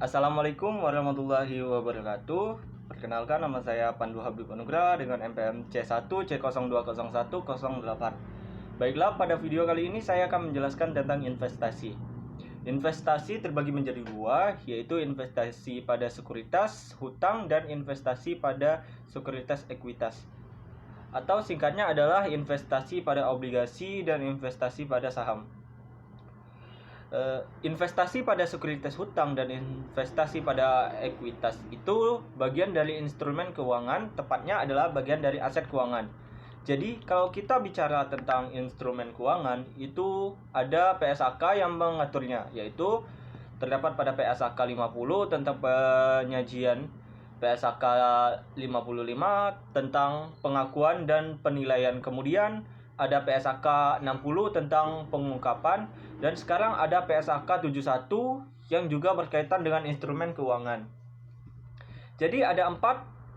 Assalamualaikum warahmatullahi wabarakatuh. Perkenalkan, nama saya Pandu Habib Anugrah dengan NPM C1C020108. Baiklah, pada video kali ini saya akan menjelaskan tentang investasi. Investasi terbagi menjadi dua, yaitu investasi pada sekuritas hutang dan investasi pada sekuritas ekuitas. Atau singkatnya adalah investasi pada obligasi dan investasi pada saham. Investasi pada sekuritas hutang dan investasi pada ekuitas itu bagian dari instrumen keuangan, tepatnya adalah bagian dari aset keuangan. Jadi kalau kita bicara tentang instrumen keuangan, itu ada PSAK yang mengaturnya, yaitu terdapat pada PSAK 50 tentang penyajian, PSAK 55 tentang pengakuan dan penilaian, kemudian ada PSAK 60 tentang pengungkapan, dan sekarang ada PSAK 71 yang juga berkaitan dengan instrumen keuangan. Jadi ada 4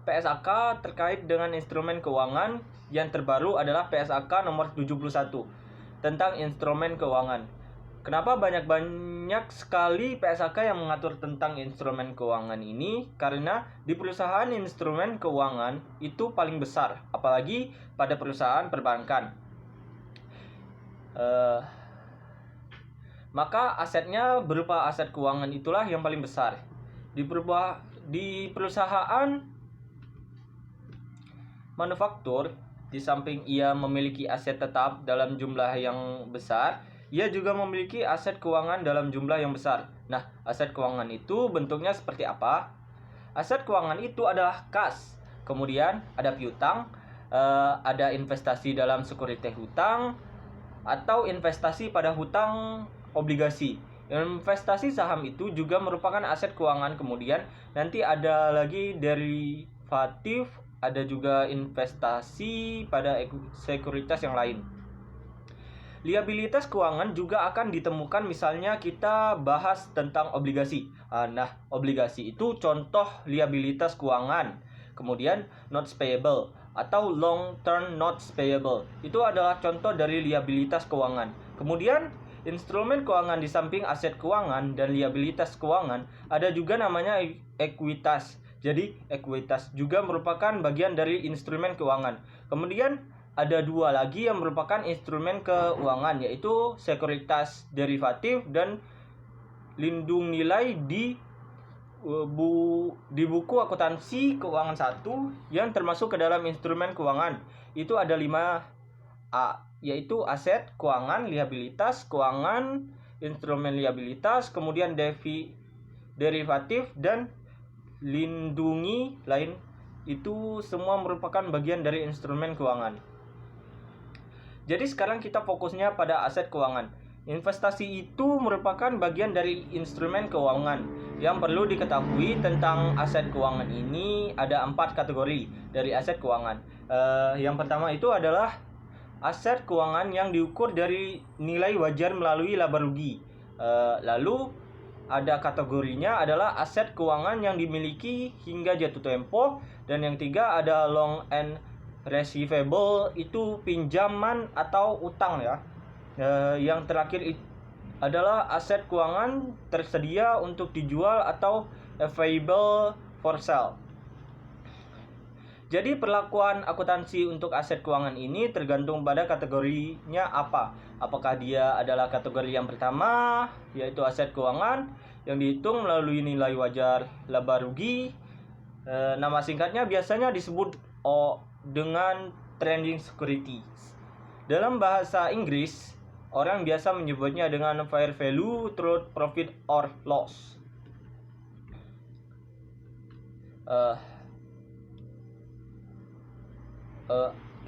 PSAK terkait dengan instrumen keuangan. Yang terbaru adalah PSAK nomor 71 tentang instrumen keuangan. Kenapa banyak sekali PSAK yang mengatur tentang instrumen keuangan ini? Karena di perusahaan instrumen keuangan itu paling besar, apalagi pada perusahaan perbankan. Maka asetnya berupa aset keuangan itulah yang paling besar. Di perusahaan manufaktur, di samping ia memiliki aset tetap dalam jumlah yang besar, ia juga memiliki aset keuangan dalam jumlah yang besar. Nah, aset keuangan itu bentuknya seperti apa? Aset keuangan itu adalah kas, kemudian ada piutang, ada investasi dalam sekuritas hutang, atau investasi pada hutang obligasi. Investasi saham itu juga merupakan aset keuangan. Kemudian nanti ada lagi derivatif, ada juga investasi pada sekuritas yang lain. Liabilitas keuangan juga akan ditemukan, misalnya kita bahas tentang obligasi. Nah, obligasi itu contoh liabilitas keuangan. Kemudian notes payable atau long term notes payable itu adalah contoh dari liabilitas keuangan. Kemudian instrumen keuangan di samping aset keuangan dan liabilitas keuangan ada juga namanya ekuitas. Jadi ekuitas juga merupakan bagian dari instrumen keuangan. Kemudian ada dua lagi yang merupakan instrumen keuangan, yaitu sekuritas derivatif dan lindung nilai di buku akuntansi keuangan 1 yang termasuk ke dalam instrumen keuangan. Itu ada 5A, yaitu aset keuangan, liabilitas keuangan, instrumen liabilitas, kemudian derivatif dan lindungi lain. Itu semua merupakan bagian dari instrumen keuangan. Jadi sekarang kita fokusnya pada aset keuangan. Investasi itu merupakan bagian dari instrumen keuangan. Yang perlu diketahui tentang aset keuangan ini ada 4 kategori dari aset keuangan. Yang pertama itu adalah aset keuangan yang diukur dari nilai wajar melalui laba rugi. Lalu ada kategorinya adalah aset keuangan yang dimiliki hingga jatuh tempo, dan yang tiga ada long and receivable, itu pinjaman atau utang ya. Yang terakhir adalah aset keuangan tersedia untuk dijual atau available for sale. Jadi perlakuan akuntansi untuk aset keuangan ini tergantung pada kategorinya apa. Apakah dia adalah kategori yang pertama, yaitu aset keuangan yang dihitung melalui nilai wajar laba rugi. Nama singkatnya biasanya disebut dengan trading securities. Dalam bahasa Inggris, orang biasa menyebutnya dengan fair value through profit or loss.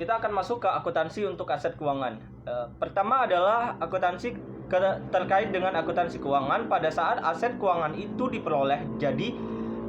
Kita akan masuk ke akuntansi untuk aset keuangan. Pertama adalah akuntansi terkait dengan akuntansi keuangan pada saat aset keuangan itu diperoleh. Jadi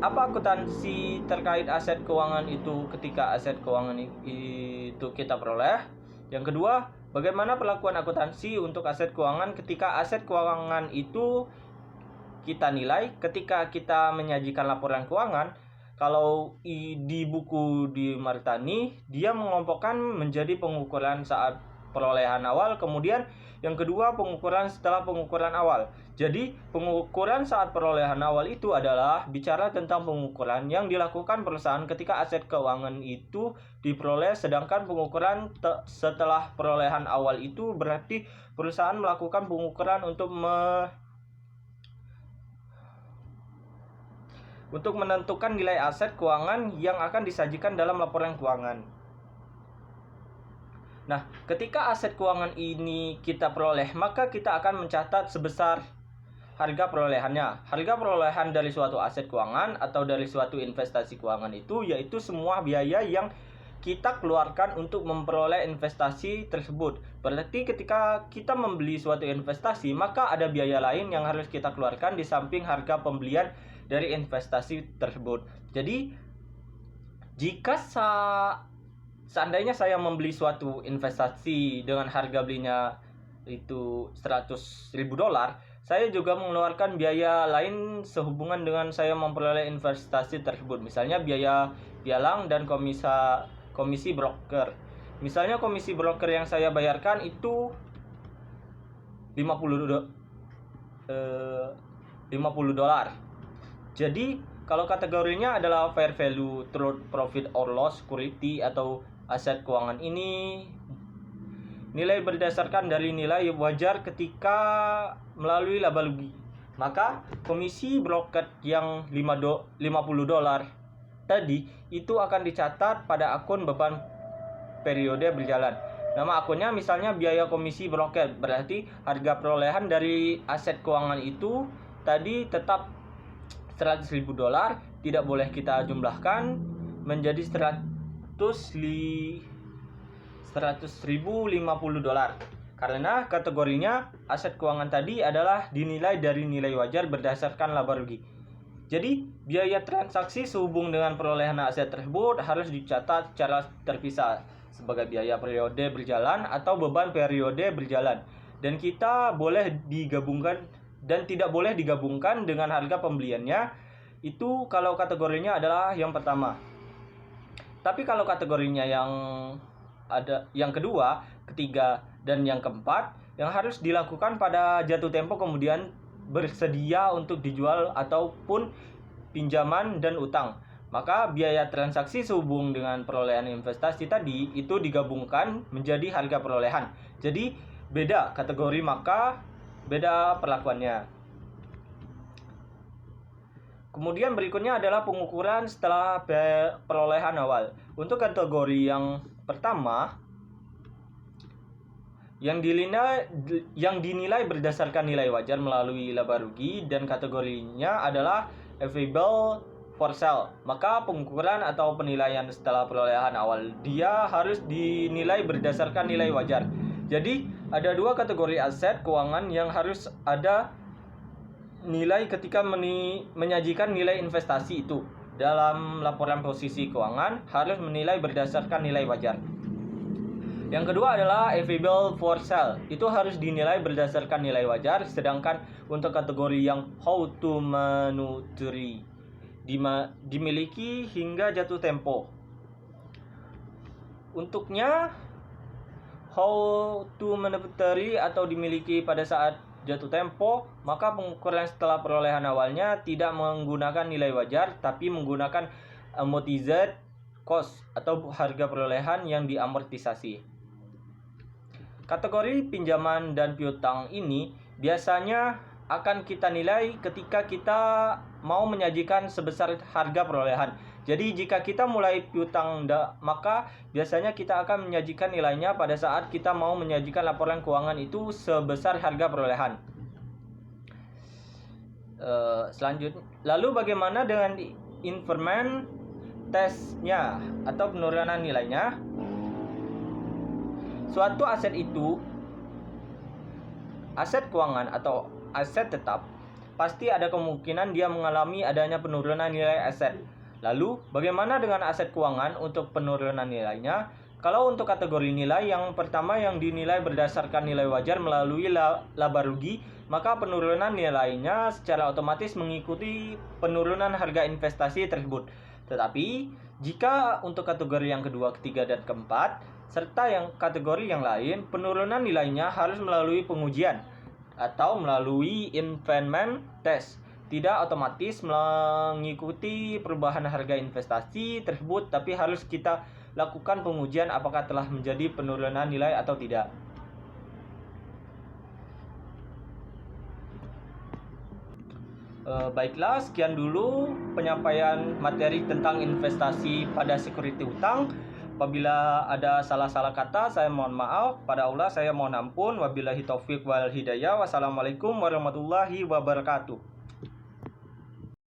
apa akuntansi terkait aset keuangan itu ketika aset keuangan itu kita peroleh? Yang kedua, bagaimana perlakuan akuntansi untuk aset keuangan ketika aset keuangan itu kita nilai ketika kita menyajikan laporan keuangan? Kalau di buku di Maritani, dia mengelompokkan menjadi pengukuran saat perolehan awal, kemudian yang kedua pengukuran setelah pengukuran awal. Jadi pengukuran saat perolehan awal itu adalah bicara tentang pengukuran yang dilakukan perusahaan ketika aset keuangan itu diperoleh, sedangkan pengukuran setelah perolehan awal itu berarti perusahaan melakukan pengukuran untuk menentukan nilai aset keuangan yang akan disajikan dalam laporan keuangan. Nah, ketika aset keuangan ini kita peroleh, maka kita akan mencatat sebesar harga perolehannya. Harga perolehan dari suatu aset keuangan atau dari suatu investasi keuangan itu yaitu semua biaya yang kita keluarkan untuk memperoleh investasi tersebut. Berarti ketika kita membeli suatu investasi, maka ada biaya lain yang harus kita keluarkan di samping harga pembelian dari investasi tersebut. Jadi, jika seandainya saya membeli suatu investasi dengan harga belinya itu $100.000, saya juga mengeluarkan biaya lain sehubungan dengan saya memperoleh investasi tersebut. Misalnya biaya pialang dan komisi broker. Misalnya komisi broker yang saya bayarkan itu $50. Jadi kalau kategorinya adalah fair value, true profit or loss security atau aset keuangan ini nilai berdasarkan dari nilai wajar ketika melalui laba rugi. Maka komisi broker yang $50 tadi itu akan dicatat pada akun beban periode berjalan. Nama akunnya misalnya biaya komisi broker, berarti harga perolehan dari aset keuangan itu tadi tetap $100.000, tidak boleh kita jumlahkan menjadi $100.050 karena kategorinya aset keuangan tadi adalah dinilai dari nilai wajar berdasarkan laba rugi. Jadi biaya transaksi sehubung dengan perolehan aset tersebut harus dicatat secara terpisah sebagai biaya periode berjalan atau beban periode berjalan, dan kita boleh digabungkan dan tidak boleh digabungkan dengan harga pembeliannya. Itu kalau kategorinya adalah yang pertama. Tapi kalau kategorinya yang kedua, ketiga, dan yang keempat yang harus dilakukan pada jatuh tempo kemudian bersedia untuk dijual ataupun pinjaman dan utang, maka biaya transaksi sehubung dengan perolehan investasi tadi itu digabungkan menjadi harga perolehan. Jadi beda kategori maka beda perlakuannya. Kemudian berikutnya adalah pengukuran setelah perolehan awal. Untuk kategori yang pertama yang dinilai berdasarkan nilai wajar melalui laba rugi dan kategorinya adalah available for sale, maka pengukuran atau penilaian setelah perolehan awal dia harus dinilai berdasarkan nilai wajar. Jadi ada dua kategori aset keuangan yang harus ada nilai ketika menyajikan nilai investasi itu. Dalam laporan posisi keuangan harus menilai berdasarkan nilai wajar. Yang kedua adalah available for sale, itu harus dinilai berdasarkan nilai wajar. Sedangkan untuk kategori yang how to manuturi dimiliki hingga jatuh tempo. Untuknya how to manuturi atau dimiliki pada saat jatuh tempo, maka pengukuran setelah perolehan awalnya tidak menggunakan nilai wajar tapi menggunakan amortized cost atau harga perolehan yang diamortisasi. Kategori pinjaman dan piutang ini biasanya akan kita nilai ketika kita mau menyajikan sebesar harga perolehan. Jadi jika kita mulai piutang maka biasanya kita akan menyajikan nilainya pada saat kita mau menyajikan laporan keuangan itu sebesar harga perolehan. Selanjutnya, lalu bagaimana dengan impairment testnya atau penurunan nilainya? Suatu aset itu aset keuangan atau aset tetap, pasti ada kemungkinan dia mengalami adanya penurunan nilai aset. Lalu bagaimana dengan aset keuangan untuk penurunan nilainya? Kalau untuk kategori nilai yang pertama yang dinilai berdasarkan nilai wajar melalui laba rugi, maka penurunan nilainya secara otomatis mengikuti penurunan harga investasi tersebut. Tetapi jika untuk kategori yang kedua, ketiga, dan keempat Serta yang kategori yang lain, penurunan nilainya harus melalui pengujian atau melalui investment test. Tidak otomatis mengikuti perubahan harga investasi tersebut, tapi harus kita lakukan pengujian apakah telah menjadi penurunan nilai atau tidak. Baiklah, sekian dulu penyampaian materi tentang investasi pada security utang. Apabila ada salah-salah kata, saya mohon maaf. Pada Allah saya mohon ampun. Wabillahi taufiq wal hidayah. Wassalamualaikum warahmatullahi wabarakatuh.